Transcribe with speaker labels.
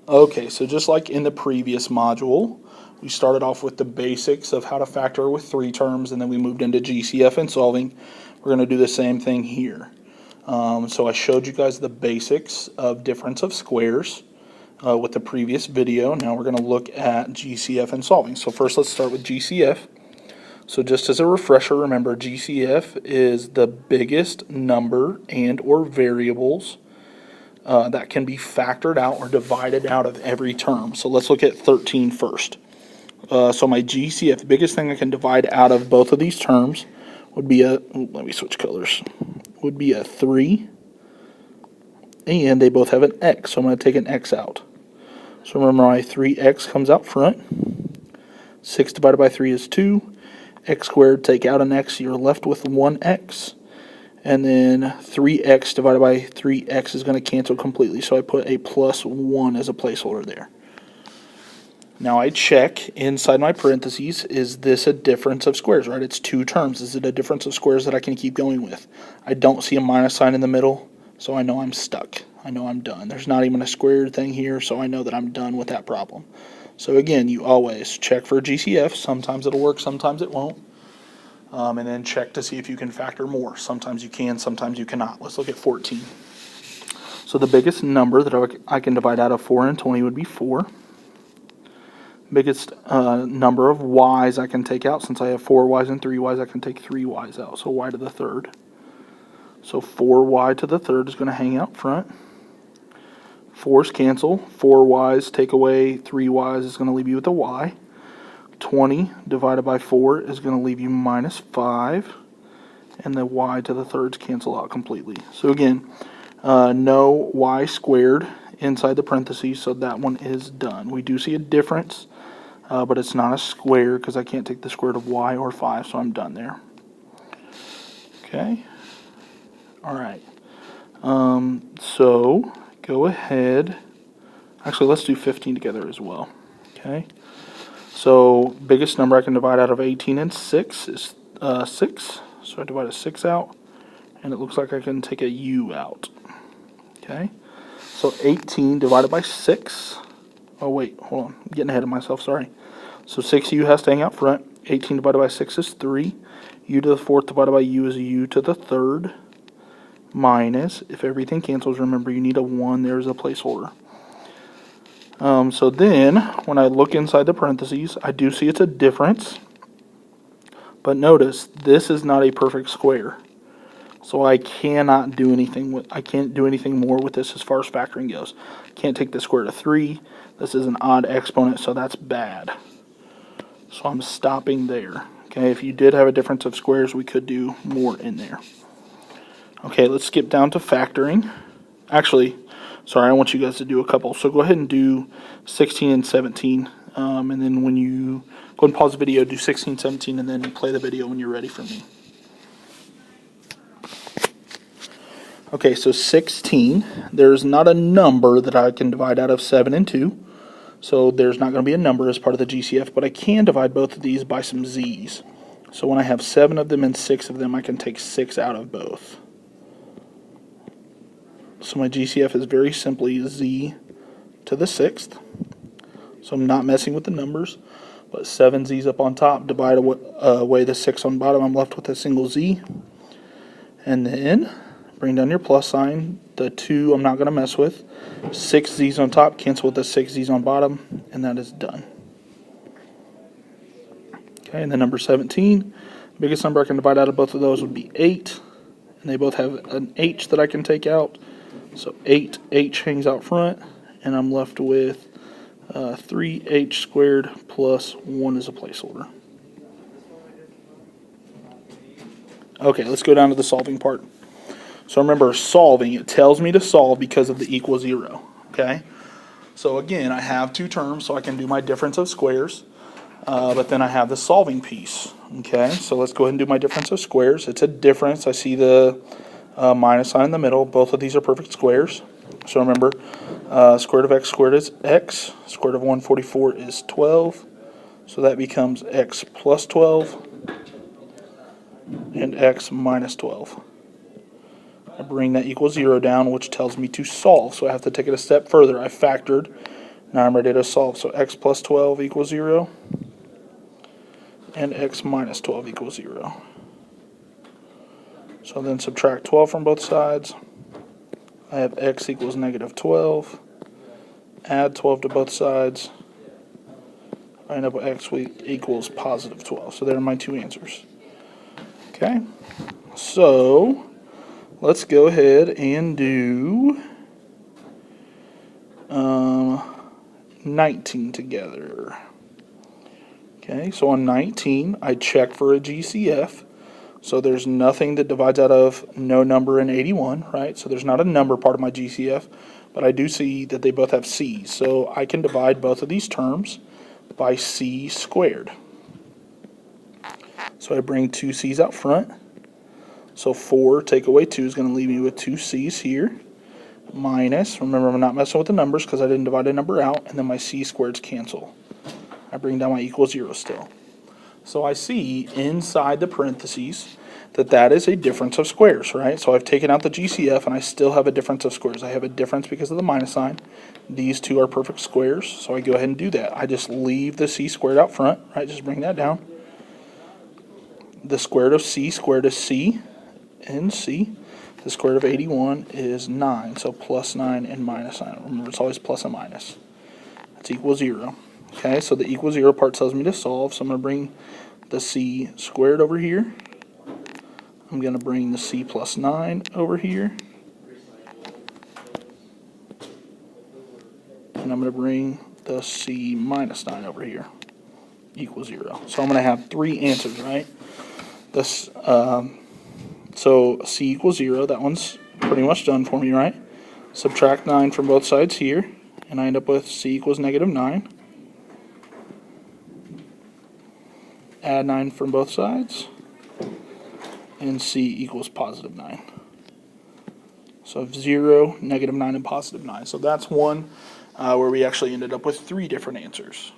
Speaker 1: Okay, so just like in the previous module, we started off with the basics of how to factor with three terms, and then we moved into GCF and solving. We're going to do the same thing here. So I showed you guys the basics of difference of squares with the previous video. Now we're going to look at GCF and solving. So first let's start with GCF. So just as a refresher, remember GCF is the biggest number and or variables that can be factored out or divided out of every term. So let's look at 13 first. So my GCF, the biggest thing I can divide out of both of these terms would be let me switch colors, would be a 3, and they both have an x, so I'm going to take an x out. So remember my 3x comes out front, 6 divided by 3 is 2, x squared, take out an x, you're left with 1x. And then 3x divided by 3x is going to cancel completely. So I put a plus 1 as a placeholder there. Now I check inside my parentheses, is this a difference of squares, right? It's two terms. Is it a difference of squares that I can keep going with? I don't see a minus sign in the middle, so I know I'm stuck. I know I'm done. There's not even a squared thing here, so I know that I'm done with that problem. So again, you always check for GCF. Sometimes it'll work, sometimes it won't. And then check to see if you can factor more. Sometimes you can, sometimes you cannot. Let's look at 14. So the biggest number that I can divide out of 4 and 20 would be 4. Biggest number of y's I can take out, since I have 4 y's and 3 y's, I can take 3 y's out. So y to the third. So 4y to the third is going to hang out front. 4's cancel. 4 y's take away 3 y's is going to leave you with a y. 20 divided by 4 is going to leave you minus 5, and the y to the thirds cancel out completely. So again, no y squared inside the parentheses, so that one is done. We do see a difference, but it's not a square because I can't take the square root of y or 5, so I'm done there. Okay. All right. So go ahead. Actually, let's do 15 together as well. Okay. So biggest number I can divide out of 18 and 6 is 6. So I divide a 6 out, and it looks like I can take a u out. Okay. So 18 divided by 6. Oh wait, hold on. I'm getting ahead of myself, sorry. So 6u has to hang out front. 18 divided by 6 is 3. U to the fourth divided by u is u to the third. Minus, if everything cancels, remember you need a 1, there's a placeholder. So then, when I look inside the parentheses, I do see it's a difference. But notice, this is not a perfect square. So I cannot do anything I can't do anything more with this as far as factoring goes. Can't take the square root of 3. This is an odd exponent, so that's bad. So I'm stopping there. Okay, if you did have a difference of squares, we could do more in there. Okay, let's skip down to factoring. Actually, sorry, I want you guys to do a couple. So go ahead and do 16 and 17. And then when you go and pause the video, do 16, 17, and then play the video when you're ready for me. Okay, so 16, there's not a number that I can divide out of 7 and 2. So there's not going to be a number as part of the GCF, but I can divide both of these by some z's. So when I have 7 of them and 6 of them, I can take 6 out of both. So my GCF is very simply z to the 6th. So I'm not messing with the numbers, but 7 z's up on top, divide away the 6 on bottom, I'm left with a single z. And then bring down your plus sign. The 2 I'm not going to mess with. 6 z's on top, cancel with the 6 z's on bottom, and that is done. Okay, and then number 17, biggest number I can divide out of both of those would be 8. And they both have an h that I can take out. So 8h hangs out front, and I'm left with 3h squared plus 1 as a placeholder. Okay, let's go down to the solving part. So remember, solving, it tells me to solve because of the equal 0. Okay? So again, I have two terms, so I can do my difference of squares. But then I have the solving piece. Okay, so let's go ahead and do my difference of squares. It's a difference. I see the minus sign in the middle. Both of these are perfect squares. So remember, square root of x squared is x. Square root of 144 is 12. So that becomes x plus 12 and x minus 12. I bring that equals 0 down, which tells me to solve. So I have to take it a step further. I factored Now I'm ready to solve. So x plus 12 equals 0, and x minus 12 equals 0. So then subtract 12 from both sides. I have x equals negative 12. Add 12 to both sides. I end up with x equals positive 12. So there are my two answers. Okay, so let's go ahead and do 19 together. Okay, so on 19, I check for a GCF. So there's nothing that divides out of no number and 81, right? So there's not a number part of my GCF, but I do see that they both have C's. So I can divide both of these terms by C squared. So I bring two C's out front. So 4 take away 2 is going to leave me with two C's here. Minus, remember I'm not messing with the numbers because I didn't divide a number out, and then my C squareds cancel. I bring down my equals 0 still. So I see inside the parentheses that that is a difference of squares, right? So I've taken out the GCF and I still have a difference of squares. I have a difference because of the minus sign. These two are perfect squares, so I go ahead and do that. I just leave the C squared out front, right? Just bring that down. The square root of C squared is C and C. The square root of 81 is 9, so plus 9 and minus 9. Remember, it's always plus and minus. That's equal 0. Okay, so the equal 0 part tells me to solve, so I'm going to bring the C squared over here. I'm going to bring the C plus 9 over here. And I'm going to bring the C minus 9 over here. Equal 0. So I'm going to have three answers, right? This, so C equals 0. That one's pretty much done for me, right? Subtract 9 from both sides here, and I end up with C equals negative 9. Add 9 from both sides, and C equals positive 9. So 0, negative 9, and positive 9. So that's one where we actually ended up with three different answers.